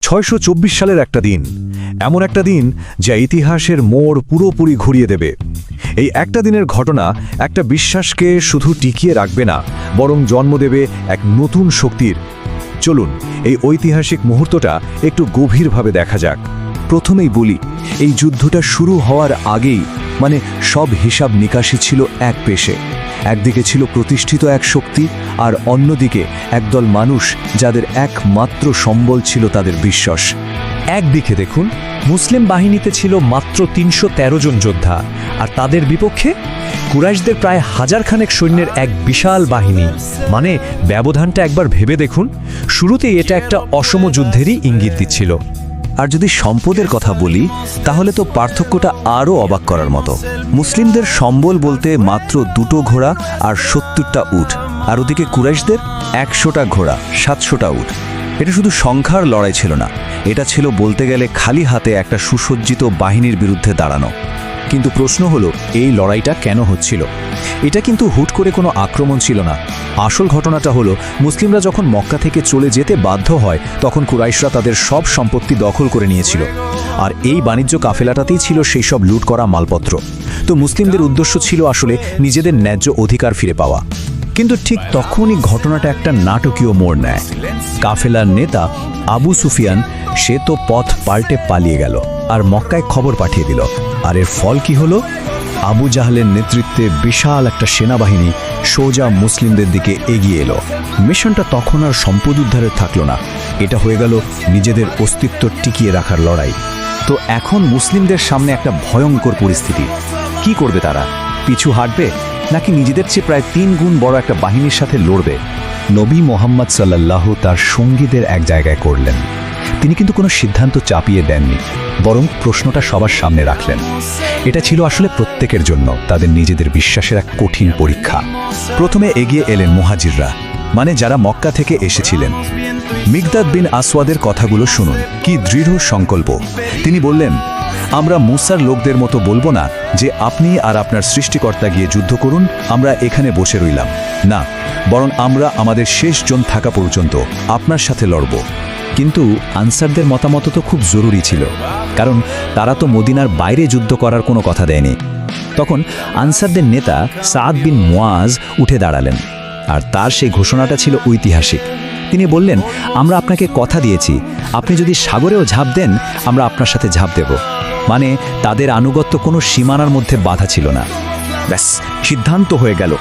624 সালের একটা দিন, এমন একটা দিন যা ইতিহাসের মোড় পুরোপুরি ঘুরিয়ে দেবে। এই একটা দিনের ঘটনা একটা বিশ্বাসকে শুধু টিকিয়ে রাখবে না, বরং জন্ম দেবে এক নতুন শক্তির। চলুন এই ঐতিহাসিক মুহূর্তটা একটু গভীরভাবে দেখা যাক। প্রথমেই বলি, এই যুদ্ধটা শুরু হওয়ার আগেই সব হিসাব নিকাশি ছিল এক পেশে। একদিকে ছিল প্রতিষ্ঠিত এক শক্তি, আর অন্যদিকে একদল মানুষ যাদের একমাত্র সম্বল ছিল তাদের বিশ্বাস। একদিকে দেখুন, মুসলিম বাহিনীতে ছিল মাত্র ৩১৩ জন যোদ্ধা, আর তাদের বিপক্ষে কুরাইশদের প্রায় হাজারখানেক সৈন্যের এক বিশাল বাহিনী। ব্যবধানটা একবার ভেবে দেখুন। শুরুতেই এটা একটা অসম যুদ্ধেরই ইঙ্গিত দিচ্ছিল। আর যদি সম্পদের কথা বলি, তাহলে তো পার্থক্যটা আরও অবাক করার মতো। মুসলিমদের সম্বল বলতে মাত্র 2টো ঘোড়া আর 70টা উট, আর ওদিকে কুরাইশদের 100টা ঘোড়া, 700টা উট। এটা শুধু সংখ্যার লড়াই ছিল না, এটা ছিল বলতে গেলে খালি হাতে একটা সুসজ্জিত বাহিনীর বিরুদ্ধে দাঁড়ানো। কিন্তু প্রশ্ন হলো, এই লড়াইটা কেন হচ্ছিল? এটা কিন্তু হুট করে কোনো আক্রমণ ছিল না। আসল ঘটনাটা হলো, মুসলিমরা যখন মক্কা থেকে চলে যেতে বাধ্য হয়, তখন কুরাইশরা তাদের সব সম্পত্তি দখল করে নিয়েছিল। আর এই বাণিজ্য কাফেলাটাতেই ছিল সেই সব লুট করা মালপত্র। তো মুসলিমদের উদ্দেশ্য ছিল আসলে নিজেদের ন্যায্য অধিকার ফিরে পাওয়া। কিন্তু ঠিক তখনই ঘটনাটা একটা নাটকীয় মোড় নেয়। কাফেলার নেতা আবু সুফিয়ান, সে তো পথ পাল্টে পালিয়ে গেল আর মক্কায় খবর পাঠিয়ে দিল। আর এর ফল কি হলো? আবু জাহলের নেতৃত্বে বিশাল একটা সেনাবাহিনী সোজা মুসলিমদের দিকে এগিয়ে এলো। মিশনটা তখন আর সম্পদ উদ্ধারের থাকলো না, এটা হয়ে গেল নিজেদের অস্তিত্ব টিকিয়ে রাখার লড়াই। তো এখন মুসলিমদের সামনে একটা ভয়ঙ্কর পরিস্থিতি। কি করবে তারা? পিছু হাঁটবে, নাকি নিজেদের চেয়ে প্রায় 3 গুণ বড় একটা বাহিনীর সাথে লড়বে? নবী মোহাম্মদ সাল্লাল্লাহু তার সঙ্গীদের এক জায়গায় করলেন। তিনি কিন্তু কোনো সিদ্ধান্ত চাপিয়ে দেননি, বরং প্রশ্নটা সবার সামনে রাখলেন। এটা ছিল আসলে প্রত্যেকের জন্য তাদের নিজেদের বিশ্বাসের এক কঠিন পরীক্ষা। প্রথমে এগিয়ে এলেন মুহাজিররা, যারা মক্কা থেকে এসেছিলেন। মিকদাদ বিন আসওয়াদের কথাগুলো শুনুন, কি দৃঢ় সংকল্প। তিনি বললেন, আমরা মুসার লোকদের মতো বলবো না যে আপনি আর আপনার সৃষ্টিকর্তা গিয়ে যুদ্ধ করুন, আমরা এখানে বসে রইলাম। না, বরং আমরা আমাদের শেষ জন থাকা পর্যন্ত আপনার সাথে লড়ব। কিন্তু আনসারদের মতামত তো খুব জরুরি ছিল, কারণ তারা তো মদিনার বাইরে যুদ্ধ করার কোনো কথা দেয়নি। তখন আনসারদের নেতা সাদ বিন মুয়াজ উঠে দাঁড়ালেন, আর তার সেই ঘোষণাটা ছিল ঐতিহাসিক। তিনি বললেন, আমরা আপনাকে কথা দিয়েছি, আপনি যদি সাগরেও ঝাঁপ দেন, আমরা আপনার সাথে ঝাঁপ দেব। তাদের আনুগত্য কোনো সীমানার মধ্যে বাধা ছিল না। ব্যাস, সিদ্ধান্ত হয়ে গেল।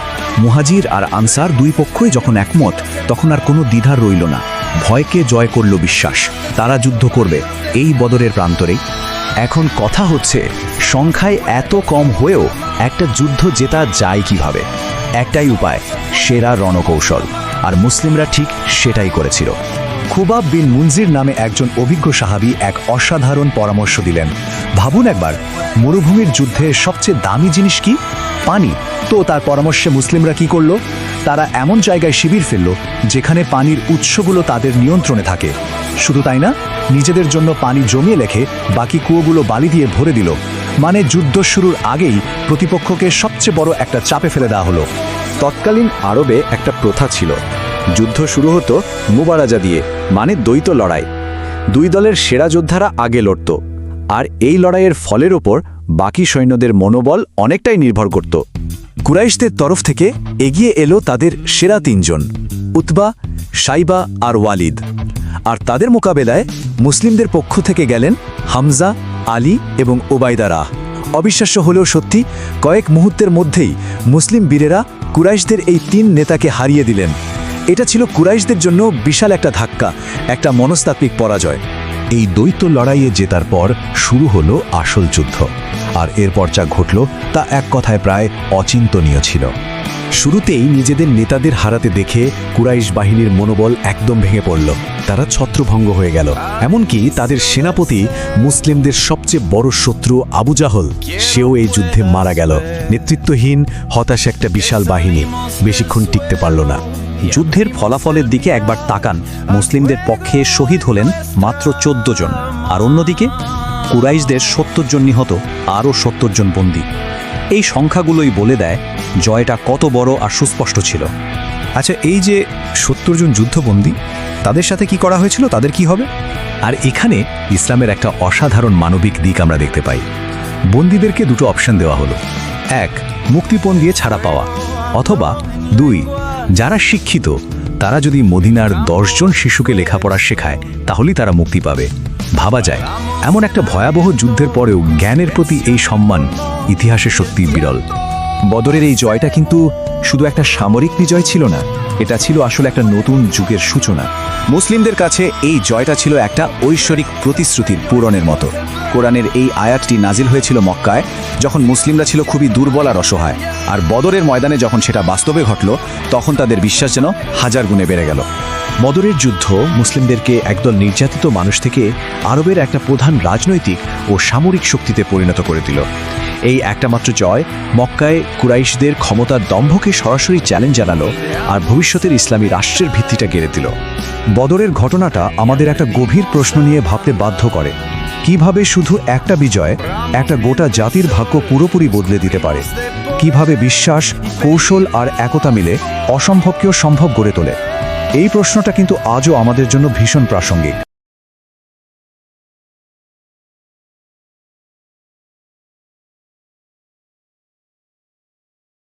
মুহাজির আর আনসার দুই পক্ষই যখন একমত, তখন আর কোনো দ্বিধা রইল না। ভয়কে জয় করল বিশ্বাস। তারা যুদ্ধ করবে এই বদরের প্রান্তরেই। এখন কথা হচ্ছে, সংখ্যায় এত কম হয়েও একটা যুদ্ধ জেতা যায় কিভাবে? একটাই উপায়, সেরা রণকৌশল। আর মুসলিমরা ঠিক সেটাই করেছিল। খুবাব বিন মুনজির নামে একজন অভিজ্ঞ সাহাবী এক অসাধারণ পরামর্শ দিলেন। ভাবুন একবার, মরুভূমির যুদ্ধে সবচেয়ে দামি জিনিস কি? পানি। তো তার পরামর্শে মুসলিমরা কি করল? তারা এমন জায়গায় শিবির ফেলল যেখানে পানির উৎসগুলো তাদের নিয়ন্ত্রণে থাকে। শুধু তাই না, নিজেদের জন্য পানি জমিয়ে রেখে বাকি কুয়োগুলো বালি দিয়ে ভরে দিল। যুদ্ধ শুরুর আগেই প্রতিপক্ষকে সবচেয়ে বড় একটা চাপে ফেলে দেওয়া হলো। তৎকালীন আরবে একটা প্রথা ছিল, যুদ্ধ শুরু হতো মুবারাজা দিয়ে, দ্বৈত লড়াই। দুই দলের সেরা যোদ্ধারা আগে লড়ত, আর এই লড়াইয়ের ফলের ওপর বাকি সৈন্যদের মনোবল অনেকটাই নির্ভর করত। কুরাইশদের তরফ থেকে এগিয়ে এলো তাদের সেরা 3 জন, উতবা, সাইবা আর ওয়ালিদ। আর তাদের মোকাবেলায় মুসলিমদের পক্ষ থেকে গেলেন হামজা, আলী এবং ওবায়দা রাহ। অবিশ্বাস্য হলেও সত্যি, কয়েক মুহূর্তের মধ্যেই মুসলিম বীরেরা কুরাইশদের এই 3 নেতাকে হারিয়ে দিলেন। এটা ছিল কুরাইশদের জন্য বিশাল একটা ধাক্কা, একটা মনস্তাত্ত্বিক পরাজয়। এই দ্বৈত লড়াইয়ে জেতার পর শুরু হলো আসল যুদ্ধ। আর এরপর যা ঘটল তা এক কথায় প্রায় অচিন্তনীয় ছিল। শুরুতেই নিজেদের নেতাদের হারাতে দেখে কুরাইশ বাহিনীর মনোবল একদম ভেঙে পড়ল। তারা ছত্রভঙ্গ হয়ে গেল। এমনকি তাদের সেনাপতি, মুসলিমদের সবচেয়ে বড় শত্রু আবু জাহল, সেও এই যুদ্ধে মারা গেল। নেতৃত্বহীন, হতাশ একটা বিশাল বাহিনী বেশিক্ষণ টিকতে পারল না। যুদ্ধের ফলাফলের দিকে একবার তাকান। মুসলিমদের পক্ষে শহীদ হলেন মাত্র 14 জন, আর অন্যদিকে কুরাইশদের 70 জন নিহত, আরও 70 জন বন্দী। এই সংখ্যাগুলোই বলে দেয় জয়টা কত বড় আর সুস্পষ্ট ছিল। আচ্ছা, এই যে 70 জন যুদ্ধবন্দী, তাদের সাথে কি করা হয়েছিল? তাদের কি হবে? আর এখানে ইসলামের একটা অসাধারণ মানবিক দিক আমরা দেখতে পাই। বন্দীদেরকে দুটো অপশন দেওয়া হলো, 1 মুক্তিপণ দিয়ে ছাড়া পাওয়া, অথবা 2 যারা শিক্ষিত তারা যদি মদিনার 10 জন শিশুকে লেখাপড়া শেখায় তাহলেই তারা মুক্তি পাবে। ভাবা যায় এমন একটা ভয়াবহ যুদ্ধের পরেও জ্ঞানের প্রতি এই সম্মান ইতিহাসে সত্যি বিরল। বদরের এই জয়টা কিন্তু শুধু একটা সামরিক বিজয় ছিল না, এটা ছিল আসলে একটা নতুন যুগের সূচনা। মুসলিমদের কাছে এই জয়টা ছিল একটা ঐশ্বরিক প্রতিশ্রুতির পূরণের মতো। কোরআনের এই আয়াতটি নাজিল হয়েছিল মক্কায়, যখন মুসলিমরা ছিল খুবই দুর্বল আর অসহায়, আর বদরের ময়দানে যখন সেটা বাস্তবে ঘটল তখন তাদের বিশ্বাস যেন 1000 গুণে বেড়ে গেল। বদরের যুদ্ধ মুসলিমদেরকে একদল নির্যাতিত মানুষ থেকে আরবের একটা প্রধান রাজনৈতিক ও সামরিক শক্তিতে পরিণত করে দিল। এই একটামাত্র জয় মক্কায় কুরাইশদের ক্ষমতার দম্ভকে সরাসরি চ্যালেঞ্জ জানালো আর ভবিষ্যতের ইসলামী রাষ্ট্রের ভিত্তিটা গেড়ে দিল। বদরের ঘটনাটা আমাদের একটা গভীর প্রশ্ন নিয়ে ভাবতে বাধ্য করে, কিভাবে শুধু একটা বিজয় একটা গোটা জাতির ভাগ্য পুরোপুরি বদলে দিতে পারে, কিভাবে বিশ্বাস, কৌশল আর একতা মিলে অসম্ভবকেও সম্ভব গড়ে তোলে। এই প্রশ্নটা কিন্তু আজও আমাদের জন্য ভীষণ প্রাসঙ্গিক।